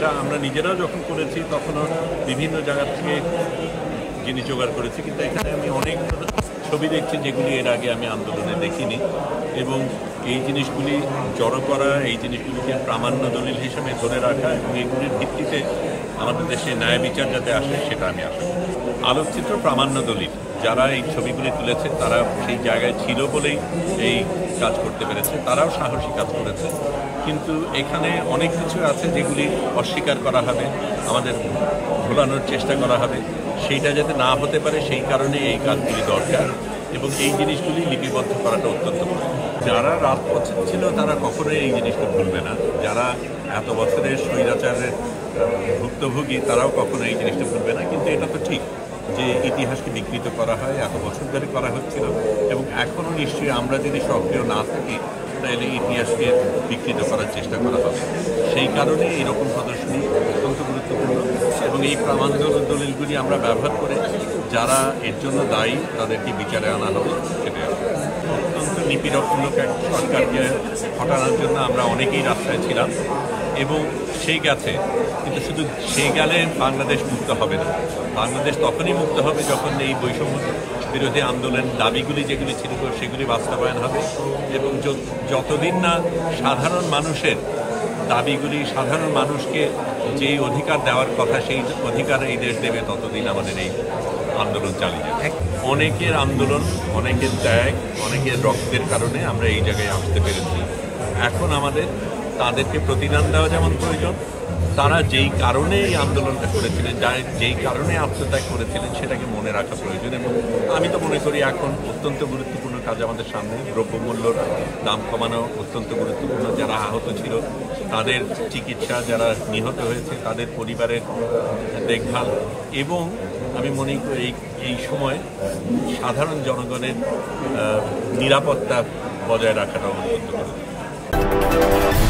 এটা আমরা নিজেরাও যখন করেছি তখনও বিভিন্ন জায়গা থেকে জিনিস জোগাড় করেছি, কিন্তু এখানে আমি অনেক ছবি দেখছি যেগুলি এর আগে আমি আন্দোলনে দেখিনি, এবং এই জিনিসগুলি জড়ো করা, এই জিনিসগুলিকে প্রামাণ্য দলিল হিসেবে ধরে রাখা এবং এগুলির ভিত্তিতে আমাদের দেশে ন্যায় বিচার যাতে আসে সেটা আমি আশা করি। আলোকচিত্র প্রামাণ্য দলিল, যারা এই ছবিগুলি তুলেছে তারা সেই জায়গায় ছিল বলেই এই কাজ করতে পেরেছে, তারাও সাহসী কাজ করেছে। কিন্তু এখানে অনেক কিছু আছে যেগুলি অস্বীকার করা হবে, আমাদের ভোলানোর চেষ্টা করা হবে, সেইটা যাতে না হতে পারে সেই কারণে এই কাজগুলি দরকার, এবং এই জিনিসগুলি লিপিবদ্ধ করাটা অত্যন্ত প্রয়োজন। যারা রাজপথে ছিল তারা কখনোই এই জিনিসটা ভুলবে না, যারা এত বছরের স্বৈরাচারের ভুক্তভোগী তারাও কখনো এই জিনিসটা ভুলবে না। কিন্তু এটা তো ঠিক যে ইতিহাসকে বিকৃত করা হয়, এত বছর ধরে করা হচ্ছিল, এবং এখনও নিশ্চয়ই আমরা যদি সক্রিয় না থাকি তাহলে ইতিহাসকে বিকৃত করার চেষ্টা করা হবে। সেই কারণে এইরকম প্রদর্শনী অত্যন্ত গুরুত্বপূর্ণ, এবং এই প্রামাণ্য দলিলগুলি আমরা ব্যবহার করে যারা এর জন্য দায়ী তাদেরকে বিচারে আনা হবে। সেটা অত্যন্ত নিপীড়কমূলক এক সরকারকে হটানোর জন্য আমরা অনেকেই রাস্তায় ছিলাম, এবং সেই গেছে, কিন্তু শুধু সেই গেলে বাংলাদেশ মুক্ত হবে না। বাংলাদেশ তখনই মুক্ত হবে যখন এই বৈষম্য বিরোধী আন্দোলন দাবিগুলি যেগুলি ছিল সেগুলি বাস্তবায়ন হবে, এবং যতদিন না সাধারণ মানুষের দাবিগুলি সাধারণ মানুষকে যেই অধিকার দেওয়ার কথা সেই অধিকার এই দেশ দেবে, ততদিন আমাদের এই আন্দোলন চালিয়ে যাবে। অনেকের আন্দোলন, অনেকের ত্যাগ, অনেকের রক্তের কারণে আমরা এই জায়গায় আসতে পেরেছি। এখন আমাদের তাদেরকে প্রতিদান দেওয়া যেমন প্রয়োজন, তারা যেই কারণে এই আন্দোলনটা করেছিলেন, যেই কারণে আত্মত্যাগ করেছিলেন সেটাকে মনে রাখা প্রয়োজন। এবং আমি তো মনে করি এখন অত্যন্ত গুরুত্বপূর্ণ কাজ আমাদের সামনে। দ্রব্যমূল্যর দাম কমানো অত্যন্ত গুরুত্বপূর্ণ। যারা আহত ছিল তাদের চিকিৎসা, যারা নিহত হয়েছে তাদের পরিবারের দেখভাল, এবং আমি মনে করি এই সময় সাধারণ জনগণের নিরাপত্তা বজায় রাখাটাও অত্যন্ত গুরুত্বপূর্ণ।